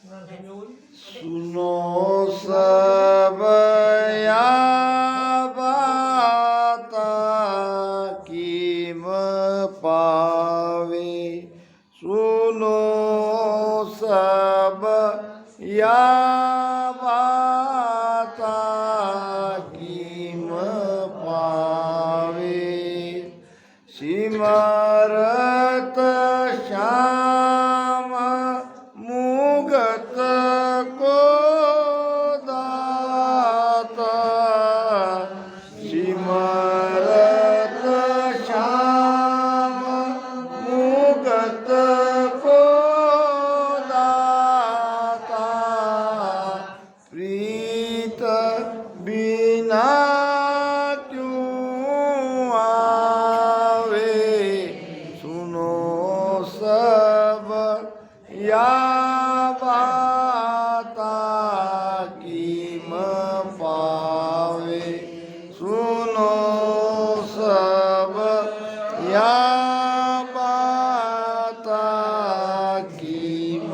सुनो सब या बाता कीम पावे सुनो सब या बाता कीम पावे सिमरत श्याम मुगत को दाता सिमरत श्याम मुगत को दाता प्रीत बिना क्यों आवे सुनो सब या बाता कीम पावे सुनो सब या बाता कीम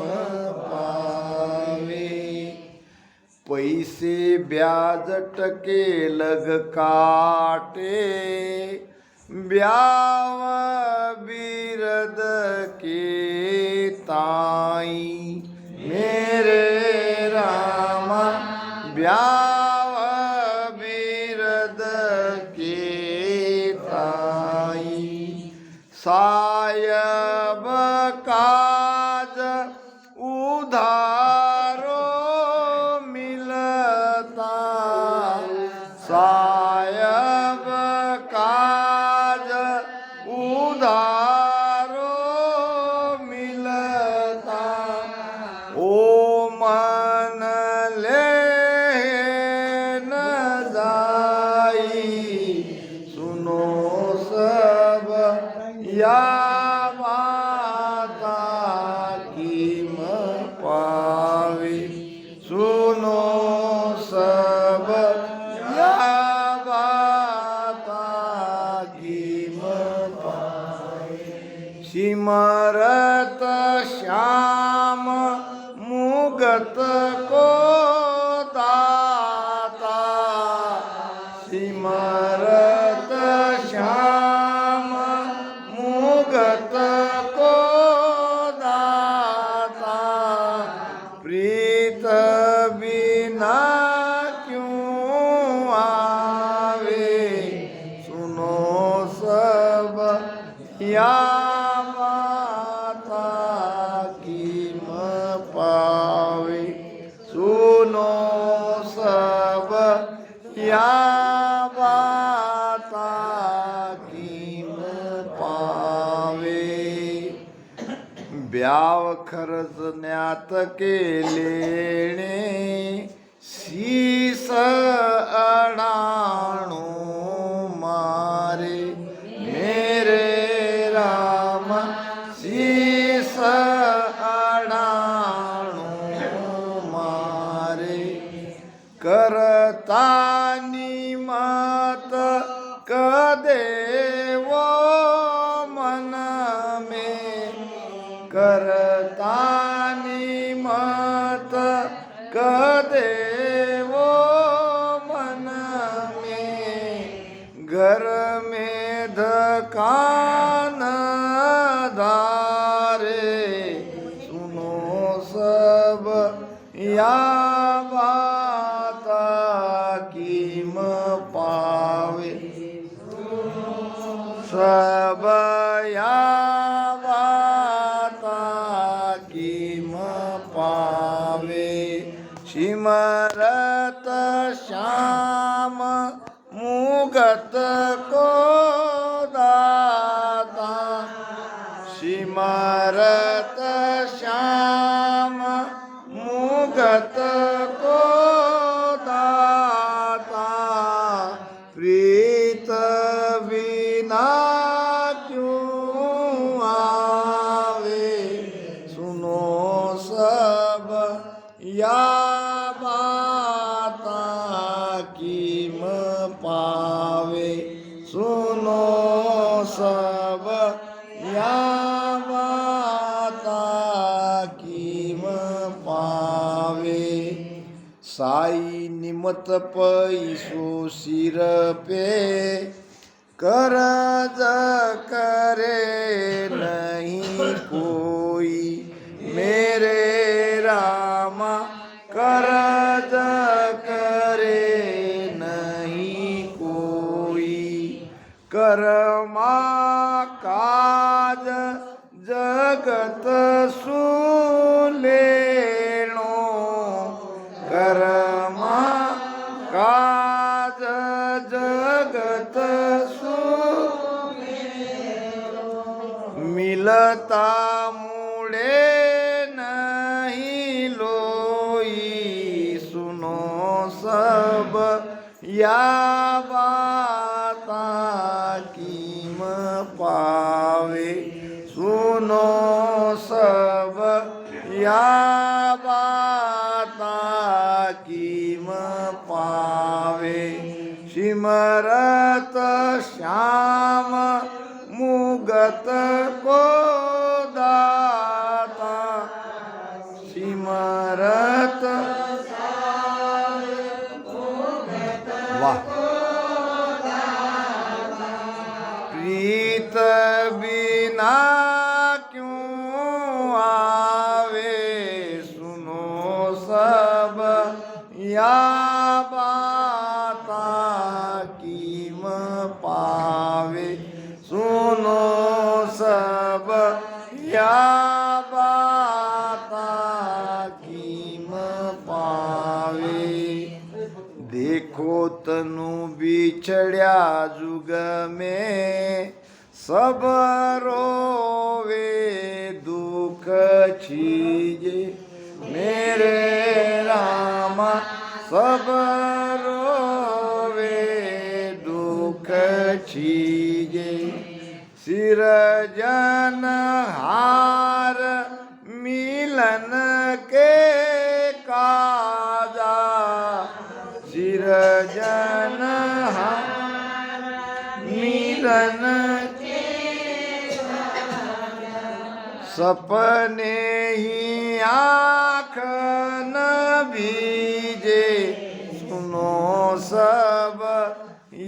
पावे पैसे ब्याज टके लग काटे ब्याव बिरद के ताई मेरे रामा ब्याव बिरद के ताई सायब काज उधारो मिलता सायब काज उधारो मिलता ओ मन ले न जाई सुनो सब या बाता कीम पावे सुनो सब या बाता कीम पावे सिमरत श्याम मुगत को दाता सिमरत श्याम मुगत को दाता प्रीत बिना क्यों आवे सुनो सब या बाता कीम पावे सुनो सब या बाता कीम पावे ब्याव खर्चण्यात केलेणे शीस अडाणो मारे मेरे राम शीस अडाणो मारे करतानी मत कदेव मन में करतानी मत कदेव मन में घर में धकान धारे सुनो सब या बाता कीम पावे सब या बाता कीम पावे सिमरत श्याम मुगत को दाता सिमरत श्याम मुगत को दाता प्रीत बिना क्यों आवे सुनो सब या बाता कीम पावे सुनो सब या बाता कीम पावे साई निमत पैसो सिर पे करज करे नहीं कोई मेरे रामा करज करे नहीं कोई कर्मा काज जगत सुलेणो कर्मा काज जगत मिलता मुड़े नहीं लोई सुनो सब या बाता कीम पावे सुनो सब या बाता कीम पावे सिमरत श्याम मुगत को दाता सिमरत वाह प्रीत बिना क्यों आवे सुनो सब या बाता कीम पावे सुनो सब या बाता कीम पावे देखो तनु बिछड़या जुग में सब रोवे दुख छीजे मेरे रामा सब रोवे दुख छीजे सिरजन हार मिलन के काजा सिरजन हार मिलन के सपने ही आँख न भीजे सुनो सब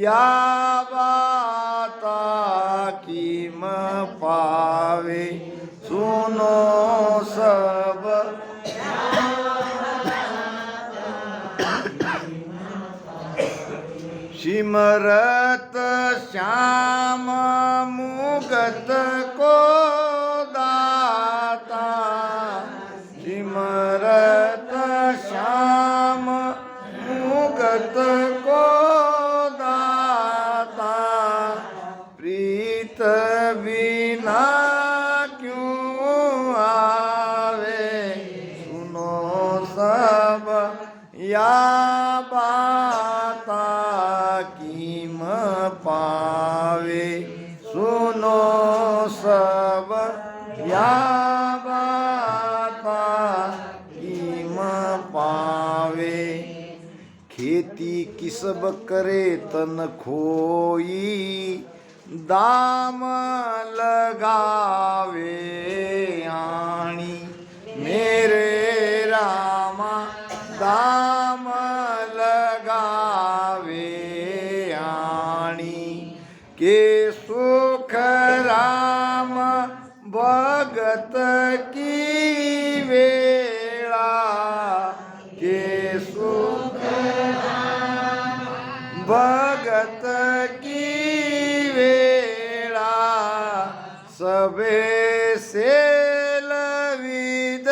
या बाता कीम पावे सुनो सब सिमरत श्याम मुगत को दाता सिमरत श्याम मुगत को दाता प्रीत बिना क्यों आवे सुनो सब या बाता कीम पावे सुनो सब या बाता कीम पावे खेती किसब करे तन खोई दाम लगावे आणी मेरे रामा दाम लगावे आणी के सुख राम भगत की वेला के सुख राम भगत की वेला सबे से लविद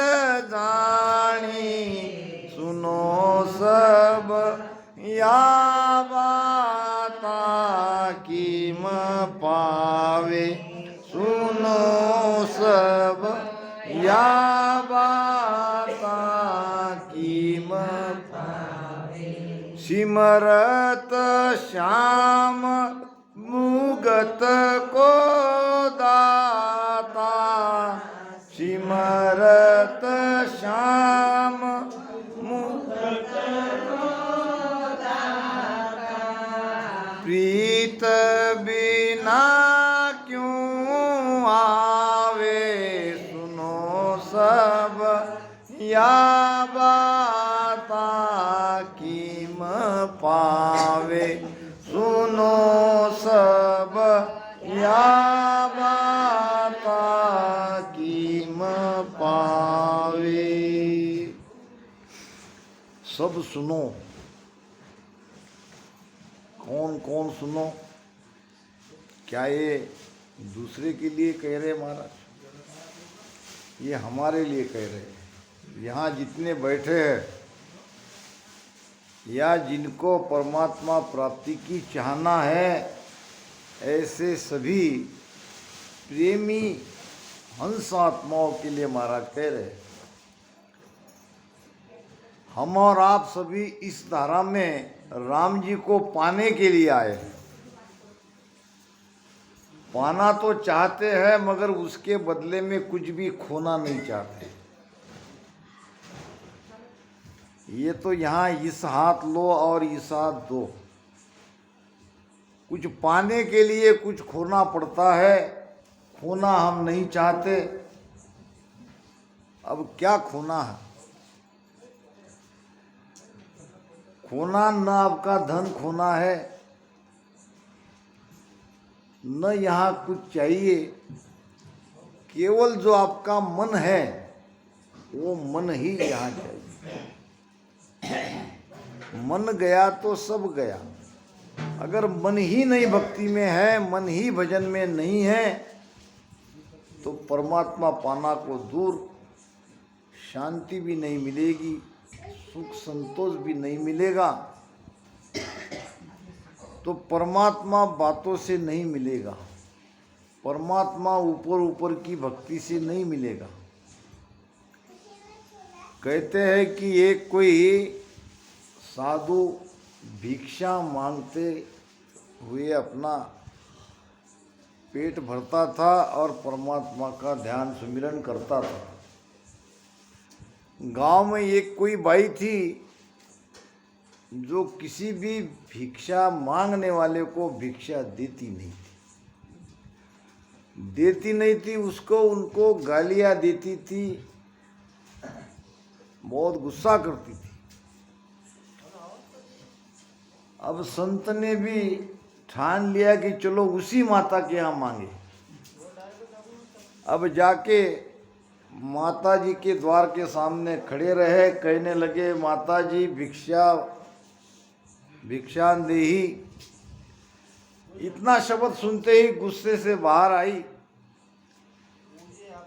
जानी सुनो सब या बाता कीम पावे सुनो सब या बाता कीम पावे सिमरत श्याम मुगत को दाता सिमरत श्याम मुगत प्रीत बिना क्यों आवे सुनो सब या बाता पावे, सुनो सब या माता कीम पावे। सब सुनो। कौन कौन सुनो? क्या ये दूसरे के लिए कह रहे महाराज? ये हमारे लिए कह रहे हैं। यहाँ जितने बैठे हैं या जिनको परमात्मा प्राप्ति की चाहना है, ऐसे सभी प्रेमी हंस आत्माओं के लिए महाराज कह रहे हैं। हम और आप सभी इस धारा में राम जी को पाने के लिए आए हैं। पाना तो चाहते हैं, मगर उसके बदले में कुछ भी खोना नहीं चाहते। ये तो यहाँ इस हाथ लो और इस हाथ दो। कुछ पाने के लिए कुछ खोना पड़ता है। खोना हम नहीं चाहते। अब क्या खोना है? खोना न आपका धन खोना है, न यहाँ कुछ चाहिए। केवल जो आपका मन है वो मन ही यहाँ चाहिए। मन गया तो सब गया। अगर मन ही नहीं भक्ति में है, मन ही भजन में नहीं है, तो परमात्मा पाना को दूर, शांति भी नहीं मिलेगी, सुख संतोष भी नहीं मिलेगा। तो परमात्मा बातों से नहीं मिलेगा, परमात्मा ऊपर ऊपर की भक्ति से नहीं मिलेगा। कहते हैं कि एक कोई साधु भिक्षा मांगते हुए अपना पेट भरता था और परमात्मा का ध्यान सुमिरन करता था। गांव में एक कोई बाई थी जो किसी भी भिक्षा मांगने वाले को भिक्षा देती नहीं थी। उसको उनको गालियाँ देती थी, बहुत गुस्सा करती थी। अब संत ने भी ठान लिया कि चलो उसी माता के यहाँ मांगे। अब जाके माता जी के द्वार के सामने खड़े रहे, कहने लगे, माता जी भिक्षान देही। इतना शब्द सुनते ही गुस्से से बाहर आई।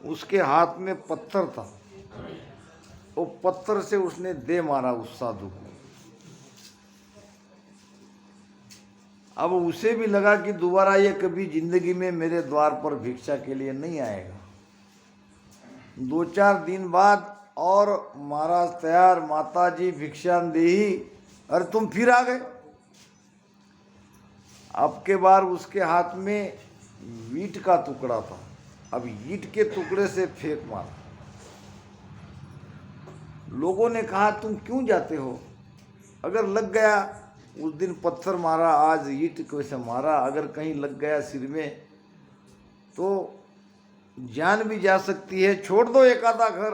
उसके हाथ में पत्थर था, वो पत्थर से उसने दे मारा उस साधु को। अब उसे भी लगा कि दोबारा ये कभी जिंदगी में मेरे द्वार पर भिक्षा के लिए नहीं आएगा। 2-4 दिन बाद और महाराज तैयार, माता जी भिक्षान देही। अरे तुम फिर आ गए। अब के बार उसके हाथ में ईंट का टुकड़ा था। अब ईंट के टुकड़े से फेंक मारा। लोगों ने कहा, तुम क्यों जाते हो? अगर लग गया, उस दिन पत्थर मारा, आज ईंट को से मारा, अगर कहीं लग गया सिर में तो जान भी जा सकती है, छोड़ दो एक आधा घर।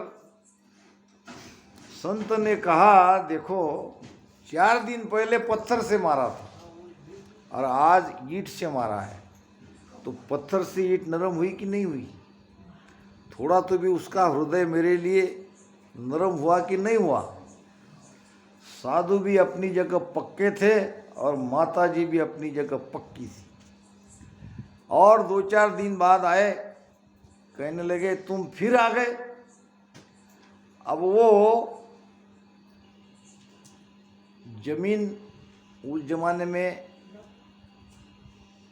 संत ने कहा, देखो 4 दिन पहले पत्थर से मारा था और आज ईंट से मारा है, तो पत्थर से ईंट नरम हुई कि नहीं हुई? थोड़ा तो भी उसका हृदय मेरे लिए नरम हुआ कि नहीं हुआ? साधु भी अपनी जगह पक्के थे और माता जी भी अपनी जगह पक्की थी। और 2-4 दिन बाद आए, कहने लगे, तुम फिर आ गए। अब वो जमीन, उस जमाने में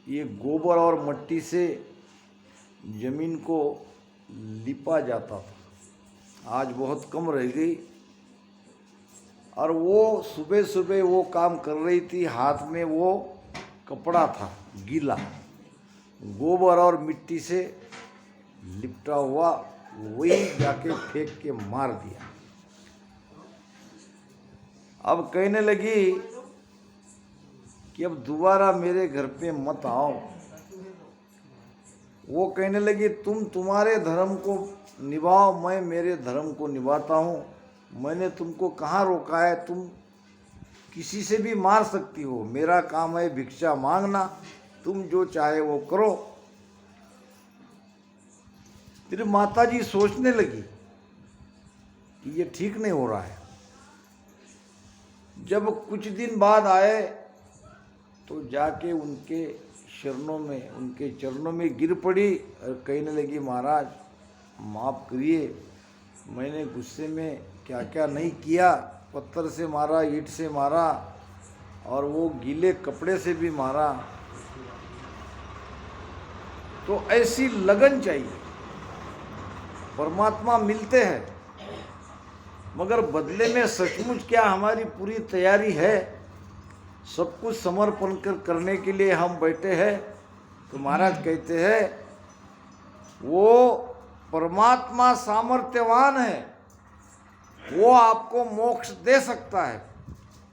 ये गोबर और मट्टी से जमीन को लिपा जाता था, आज बहुत कम रह गई। और वो सुबह सुबह वो काम कर रही थी, हाथ में वो कपड़ा था गीला, गोबर और मिट्टी से लिपटा हुआ, वही जाके फेंक के मार दिया। अब कहने लगी कि अब दोबारा मेरे घर पे मत आओ। वो कहने लगी, तुम तुम्हारे धर्म को निभाओ, मैं मेरे धर्म को निभाता हूँ। मैंने तुमको कहाँ रोका है? तुम किसी से भी मार सकती हो, मेरा काम है भिक्षा मांगना, तुम जो चाहे वो करो। फिर माता जी सोचने लगी कि ये ठीक नहीं हो रहा है। जब कुछ दिन बाद आए तो जाके उनके शरणों में, उनके चरणों में गिर पड़ी और कहने लगी, महाराज माफ़ करिए, मैंने गुस्से में क्या क्या नहीं किया, पत्थर से मारा, ईंट से मारा और वो गीले कपड़े से भी मारा। तो ऐसी लगन चाहिए। परमात्मा मिलते हैं, मगर बदले में सचमुच क्या हमारी पूरी तैयारी है? सब कुछ समर्पण करने के लिए हम बैठे हैं। तो महाराज कहते हैं वो परमात्मा सामर्थ्यवान है, वो आपको मोक्ष दे सकता है,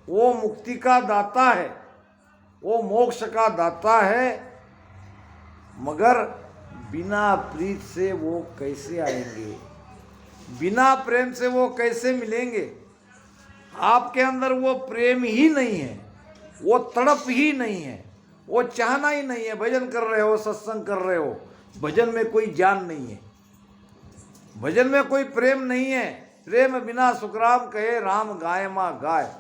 वो मुक्ति का दाता है, वो मोक्ष का दाता है, मगर बिना प्रीत से वो कैसे आएंगे, बिना प्रेम से वो कैसे मिलेंगे? आपके अंदर वो प्रेम ही नहीं है, वो तड़प ही नहीं है, वो चाहना ही नहीं है। भजन कर रहे हो, सत्संग कर रहे हो, भजन में कोई जान नहीं है, भजन में कोई प्रेम नहीं है। प्रेम बिना सुखराम कहे राम गाय माँ गाय।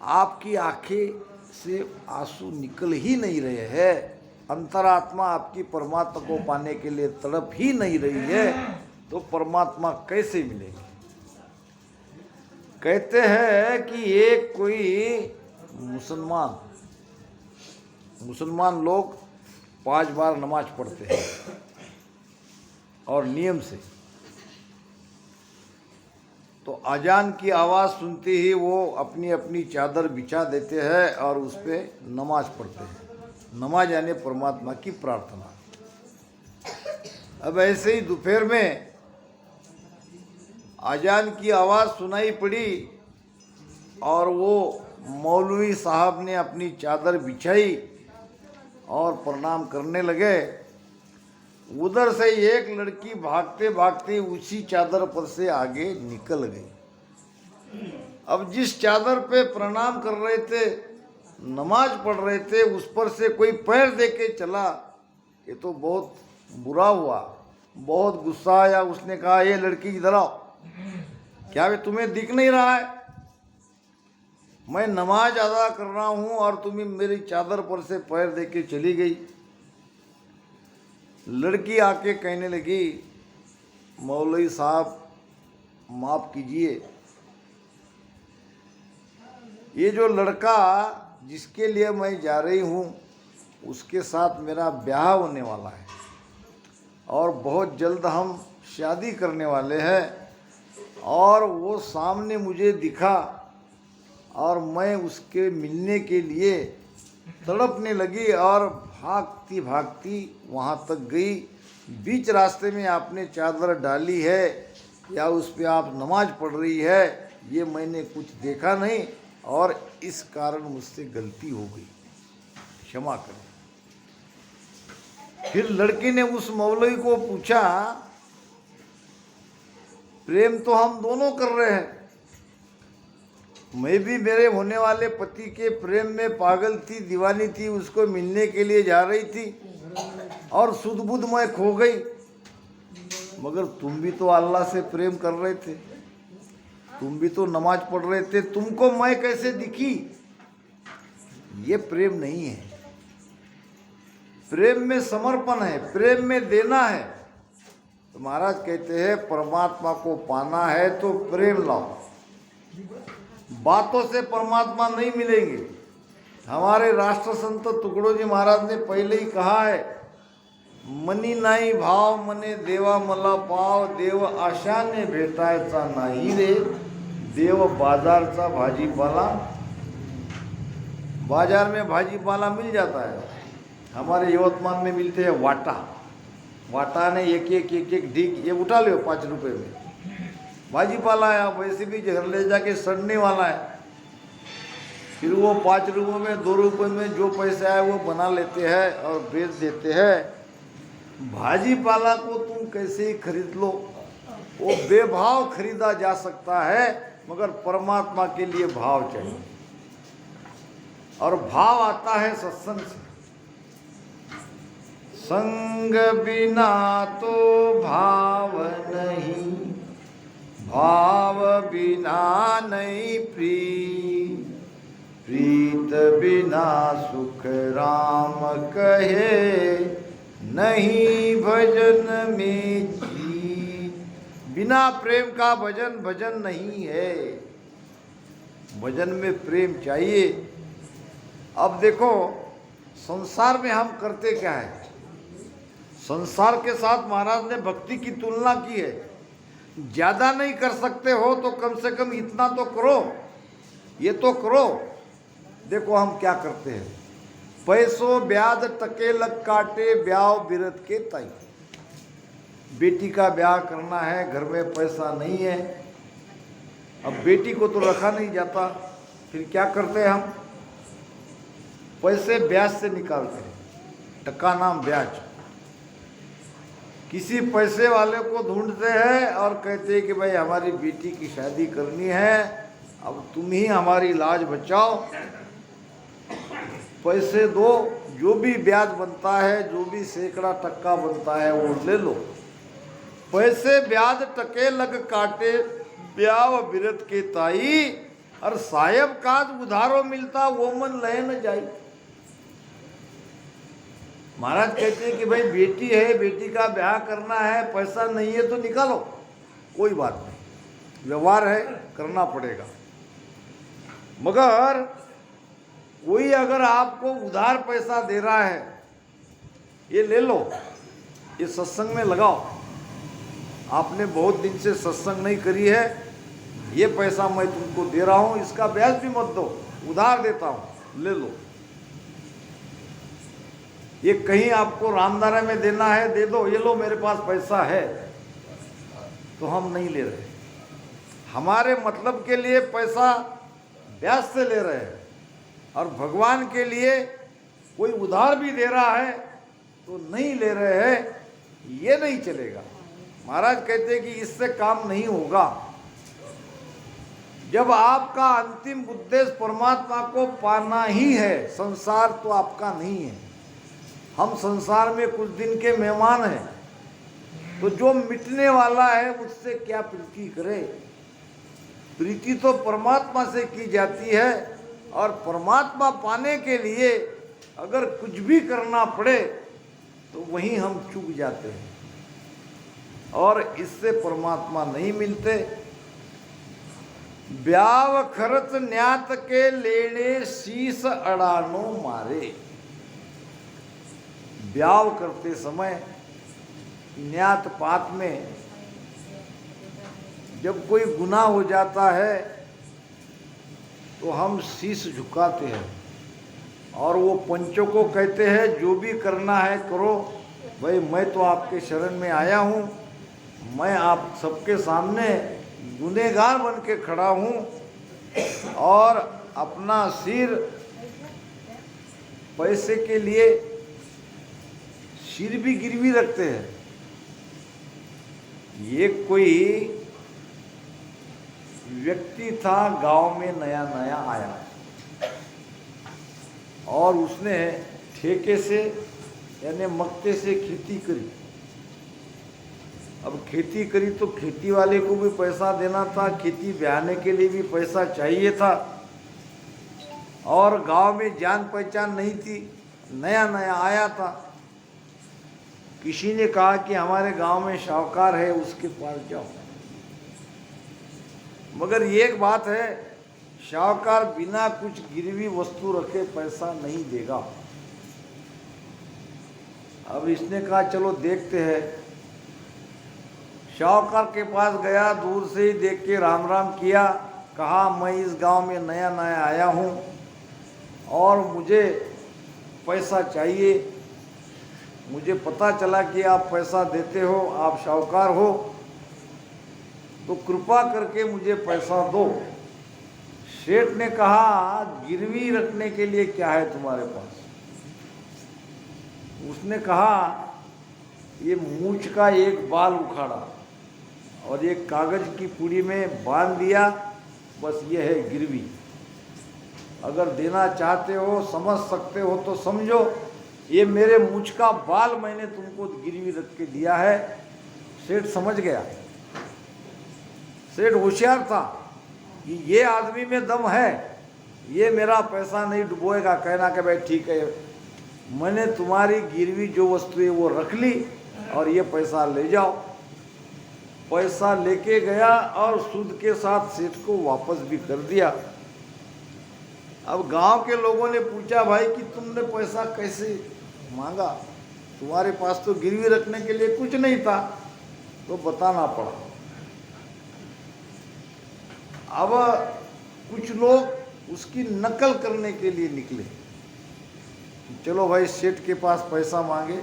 आपकी आंखें से आंसू निकल ही नहीं रहे हैं, अंतरात्मा आपकी परमात्मा को पाने के लिए तड़प ही नहीं रही है, तो परमात्मा कैसे मिलेगी? कहते हैं कि एक कोई मुसलमान लोग 5 बार नमाज पढ़ते हैं और नियम से। तो अजान की आवाज़ सुनते ही वो अपनी अपनी चादर बिछा देते हैं और उस पर नमाज पढ़ते हैं। नमाज यानी परमात्मा की प्रार्थना। अब ऐसे ही दोपहर में अजान की आवाज़ सुनाई पड़ी और वो मौलवी साहब ने अपनी चादर बिछाई और प्रणाम करने लगे। उधर से एक लड़की भागते भागते उसी चादर पर से आगे निकल गई। अब जिस चादर पे प्रणाम कर रहे थे, नमाज पढ़ रहे थे, उस पर से कोई पैर दे के चला। ये तो बहुत बुरा हुआ, बहुत गुस्सा आया। उसने कहा, ये लड़की इधर आओ, क्या वे तुम्हें दिख नहीं रहा है? मैं नमाज अदा कर रहा हूँ और तुम्हें मेरी चादर पर से पैर दे के चली गई। लड़की आके कहने लगी, मौलवी साहब माफ़ कीजिए, ये जो लड़का जिसके लिए मैं जा रही हूँ उसके साथ मेरा ब्याह होने वाला है और बहुत जल्द हम शादी करने वाले हैं। और वो सामने मुझे दिखा और मैं उसके मिलने के लिए तड़पने लगी और भागती भागती वहाँ तक गई। बीच रास्ते में आपने चादर डाली है या उस पर आप नमाज पढ़ रही है, ये मैंने कुछ देखा नहीं और इस कारण मुझसे गलती हो गई, क्षमा करें। फिर लड़की ने उस मौलवी को पूछा, प्रेम तो हम दोनों कर रहे हैं, मैं भी मेरे होने वाले पति के प्रेम में पागल थी, दीवानी थी, उसको मिलने के लिए जा रही थी और सुध बुध मैं खो गई। मगर तुम भी तो अल्लाह से प्रेम कर रहे थे, तुम भी तो नमाज पढ़ रहे थे, तुमको मैं कैसे दिखी? ये प्रेम नहीं है। प्रेम में समर्पण है, प्रेम में देना है। तो महाराज कहते हैं परमात्मा को पाना है तो प्रेम लाओ। बातों से परमात्मा नहीं मिलेंगे। हमारे राष्ट्र संत तुकडोजी महाराज ने पहले ही कहा है, मनी नाही भाव मने देवा मला पाव, देव आशाने भेटायचा नाही रे, देव बाजारचा भाजीपाला। बाजार में भाजीपाला मिल जाता है, हमारे यवतमाल में मिलते हैं वाटा। वाटा ने एक एक ढीक ये उठा लो 5 रुपए में, भाजीपाला है, वैसे भी घर ले जाके सड़ने वाला है। फिर वो 5 रुपये में 2 रुपये में जो पैसे आए वो बना लेते हैं और बेच देते हैं। भाजीपाला को तुम कैसे ही खरीद लो, वो बेभाव खरीदा जा सकता है, मगर परमात्मा के लिए भाव चाहिए, और भाव आता है सत्संग से। संग बिना तो भाव नहीं, भाव बिना नहीं प्रीत, प्रीत बिना सुख राम कहे, नहीं भजन में जीत। बिना प्रेम का भजन भजन नहीं है, भजन में प्रेम चाहिए। अब देखो संसार में हम करते क्या है, संसार के साथ महाराज ने भक्ति की तुलना की है। ज्यादा नहीं कर सकते हो तो कम से कम इतना तो करो, ये तो करो। देखो हम क्या करते हैं, पैसों ब्याज टके लग काटे, ब्याह बिरत के ताई। बेटी का ब्याह करना है, घर में पैसा नहीं है, अब बेटी को तो रखा नहीं जाता, फिर क्या करते हैं हम, पैसे ब्याज से निकालते हैं, टका नाम ब्याज। किसी पैसे वाले को ढूंढते हैं और कहते हैं कि भाई हमारी बेटी की शादी करनी है, अब तुम ही हमारी लाज बचाओ, पैसे दो, जो भी ब्याज बनता है, जो भी सैकड़ा टक्का बनता है वो ले लो। पैसे ब्याज टके लग काटे, ब्याह बिरत के ताई, और साहेब काज उधारो मिलता, वो मन लय न जाई। महाराज कहते हैं कि भाई बेटी है, बेटी का ब्याह करना है, पैसा नहीं है तो निकालो, कोई बात नहीं, व्यवहार है, करना पड़ेगा। मगर कोई अगर आपको उधार पैसा दे रहा है, ये ले लो, ये सत्संग में लगाओ, आपने बहुत दिन से सत्संग नहीं करी है, ये पैसा मैं तुमको दे रहा हूँ, इसका ब्याज भी मत दो, उधार देता हूँ, ले लो। ये कहीं आपको रामदारा में देना है, दे दो, ये लो मेरे पास पैसा है, तो हम नहीं ले रहे। हमारे मतलब के लिए पैसा ब्याज से ले रहे हैं, और भगवान के लिए कोई उधार भी दे रहा है तो नहीं ले रहे हैं, ये नहीं चलेगा। महाराज कहते हैं कि इससे काम नहीं होगा। जब आपका अंतिम उद्देश्य परमात्मा को पाना ही है, संसार तो आपका नहीं है। हम संसार में कुछ दिन के मेहमान हैं, तो जो मिटने वाला है उससे क्या प्रीति करे। प्रीति तो परमात्मा से की जाती है, और परमात्मा पाने के लिए अगर कुछ भी करना पड़े तो वहीं हम चूक जाते हैं, और इससे परमात्मा नहीं मिलते। ब्याव खर्च न्यात के लेने, शीश अड़ानो मारे। ब्याव करते समय न्यात पात में जब कोई गुनाह हो जाता है तो हम शीश झुकाते हैं, और वो पंचों को कहते हैं जो भी करना है करो, भाई मैं तो आपके शरण में आया हूँ, मैं आप सबके सामने गुनहगार बन के खड़ा हूँ, और अपना सिर पैसे के लिए सिर भी गिरवी रखते हैं। ये कोई व्यक्ति था, गांव में नया नया आया, और उसने ठेके से यानी मक्ते से खेती करी। अब खेती करी तो खेती वाले को भी पैसा देना था, खेती ब्याहने के लिए भी पैसा चाहिए था, और गांव में जान पहचान नहीं थी, नया नया आया था। किसी ने कहा कि हमारे गांव में शाहूकार है, उसके पास जाओ। मगर एक बात है, शाहूकार बिना कुछ गिरवी वस्तु रखे पैसा नहीं देगा। अब इसने कहा चलो देखते हैं। शाहूकार के पास गया, दूर से ही देख के राम राम किया, कहा मैं इस गांव में नया नया आया हूं और मुझे पैसा चाहिए। मुझे पता चला कि आप पैसा देते हो, आप शाहूकार हो, तो कृपा करके मुझे पैसा दो। सेठ ने कहा गिरवी रखने के लिए क्या है तुम्हारे पास? उसने कहा ये मूंछ का एक बाल उखाड़ा और एक कागज की पुड़ी में बांध दिया बस ये है गिरवी। अगर देना चाहते हो, समझ सकते हो तो समझो। ये मेरे मूंछ का बाल मैंने तुमको गिरवी रख के दिया है। सेठ समझ गया, सेठ होशियार था कि ये आदमी में दम है, ये मेरा पैसा नहीं डुबोएगा। कहना कि भाई ठीक है, मैंने तुम्हारी गिरवी जो वस्तु है वो रख ली और ये पैसा ले जाओ। पैसा लेके गया और सूद के साथ सेठ को वापस भी कर दिया। अब गांव के लोगों ने पूछा, भाई कि तुमने पैसा कैसे मांगा, तुम्हारे पास तो गिरवी रखने के लिए कुछ नहीं था। तो बताना पड़ा। अब कुछ लोग उसकी नकल करने के लिए निकले। चलो भाई, सेठ के पास पैसा मांगे,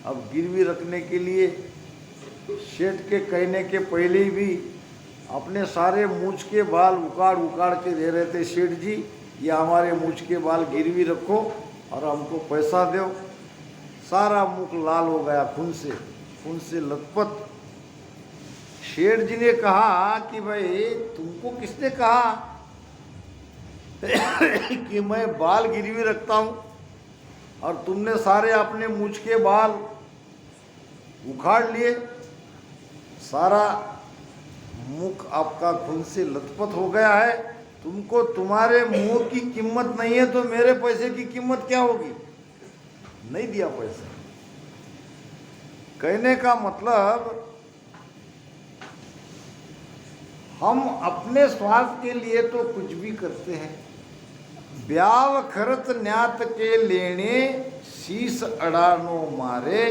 अब गिरवी रखने के लिए सेठ के कहने के पहले भी अपने सारे मूंछ के बाल उखाड़ उखाड़ के दे रहे थे। सेठ जी, ये हमारे मूंछ के बाल गिरवी रखो और हमको पैसा दो। सारा मुख लाल हो गया खून से लथपथ। सेठ जी ने कहा कि भाई तुमको किसने कहा कि मैं बाल गिरवी रखता हूं, और तुमने सारे अपने मूंछ के बाल उखाड़ लिए। सारा मुख आपका खून से लथपथ हो गया है। तुमको तुम्हारे मुंह की कीमत नहीं है तो मेरे पैसे की कीमत क्या होगी? नहीं दिया पैसा। कहने का मतलब, हम अपने स्वार्थ के लिए तो कुछ भी करते हैं। ब्याव खरत न्यात के लेने शीश अड़ानो मारे,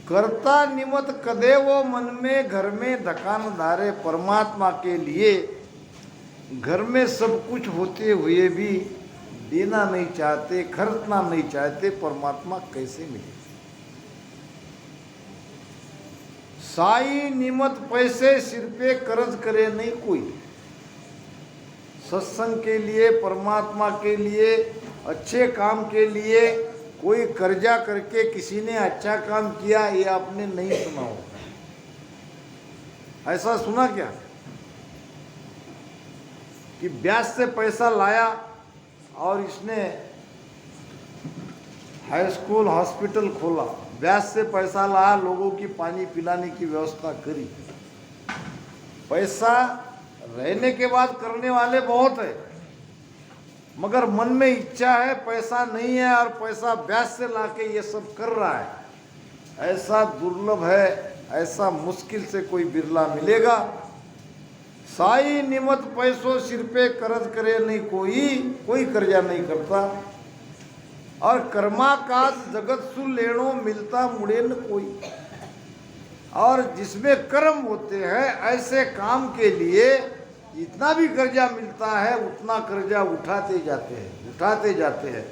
करता निमत कदे वो मन में घर में धकान धारे। परमात्मा के लिए घर में सब कुछ होते हुए भी देना नहीं चाहते, खर्चना नहीं चाहते, परमात्मा कैसे मिले? साई निमत पैसे सिर पे कर्ज करे नहीं कोई। सत्संग के लिए, परमात्मा के लिए, अच्छे काम के लिए कोई कर्जा करके किसी ने अच्छा काम किया, ये आपने नहीं सुना होगा। ऐसा सुना क्या कि ब्याज से पैसा लाया और इसने हाई स्कूल हॉस्पिटल खोला, ब्याज से पैसा लाया, लोगों की पानी पिलाने की व्यवस्था करी। पैसा रहने के बाद करने वाले बहुत है, मगर मन में इच्छा है, पैसा नहीं है और पैसा ब्याज से लाके ये सब कर रहा है। ऐसा दुर्लभ है, ऐसा मुश्किल से कोई बिरला मिलेगा। साई निमत पैसों सिर पे कर्ज करे नहीं कोई कर्जा नहीं करता। और कर्मा काज जगत सु लेणो मिलता मुड़े न कोई। और जिसमें कर्म होते हैं ऐसे काम के लिए इतना भी कर्जा मिलता है, उतना कर्जा उठाते जाते हैं।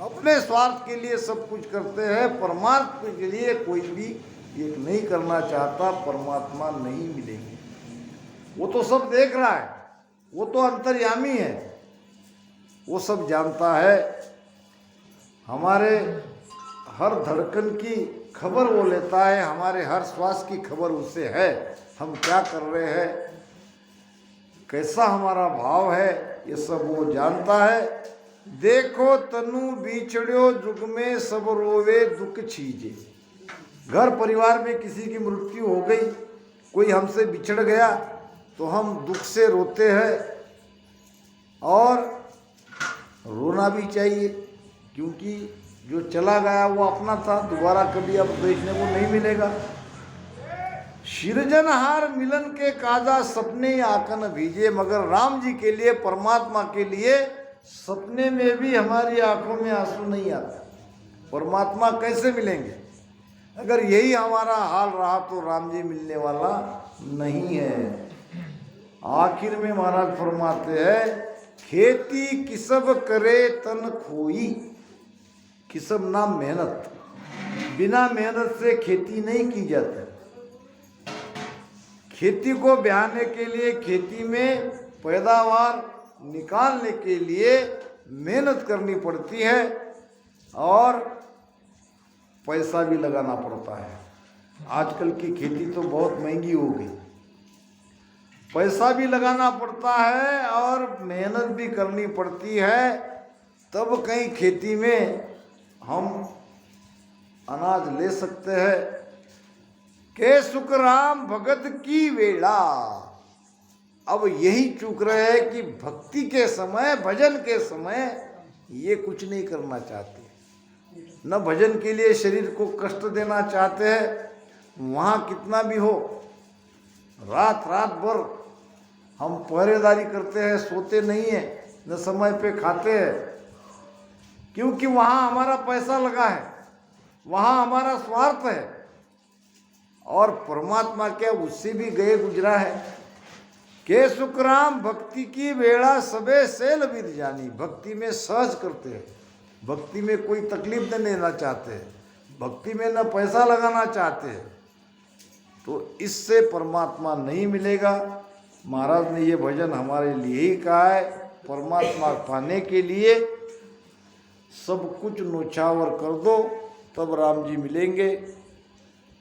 अपने स्वार्थ के लिए सब कुछ करते हैं, परमात्मा के लिए कोई भी एक नहीं करना चाहता। परमात्मा नहीं मिलेंगे। वो तो सब देख रहा है, वो तो अंतर्यामी है, वो सब जानता है। हमारे हर धड़कन की खबर वो लेता है, हमारे हर श्वास की खबर उससे है। हम क्या कर रहे हैं, कैसा हमारा भाव है, ये सब वो जानता है। देखो तनु बिछड़ो जुग में सब रोवे दुख छीजे। घर परिवार में किसी की मृत्यु हो गई, कोई हमसे बिछड़ गया तो हम दुख से रोते हैं, और रोना भी चाहिए, क्योंकि जो चला गया वो अपना था, दोबारा कभी अब देखने को नहीं मिलेगा। सृजनहार मिलन के काजा सपने आकन भीजे। मगर राम जी के लिए, परमात्मा के लिए सपने में भी हमारी आंखों में आंसू नहीं आता। परमात्मा कैसे मिलेंगे? अगर यही हमारा हाल रहा तो राम जी मिलने वाला नहीं है। आखिर में महाराज फरमाते हैं, खेती किसब करे तन खोई। किसब नाम मेहनत, बिना मेहनत से खेती नहीं की जाती। खेती को ब्याहने के लिए, खेती में पैदावार निकालने के लिए मेहनत करनी पड़ती है और पैसा भी लगाना पड़ता है। आजकल की खेती तो बहुत महंगी हो गई, पैसा भी लगाना पड़ता है और मेहनत भी करनी पड़ती है, तब कहीं खेती में हम अनाज ले सकते हैं। के सुख राम भगत की वेला। अब यही चूक रहे हैं कि भक्ति के समय, भजन के समय ये कुछ नहीं करना चाहते, न भजन के लिए शरीर को कष्ट देना चाहते हैं। वहाँ कितना भी हो, रात रात भर हम पहरेदारी करते हैं, सोते नहीं हैं, न समय पे खाते हैं, क्योंकि वहाँ हमारा पैसा लगा है, वहाँ हमारा स्वार्थ है। और परमात्मा क्या उससे भी गए गुजरा है। के सुखराम भक्ति की वेड़ा सबे सेल विद जानी। भक्ति में सहज करते हैं, भक्ति में कोई तकलीफ नहीं लेना चाहते, भक्ति में न पैसा लगाना चाहते, तो इससे परमात्मा नहीं मिलेगा। महाराज ने ये भजन हमारे लिए ही कहा है। परमात्मा पाने के लिए सब कुछ नौछावर कर दो, तब राम जी मिलेंगे।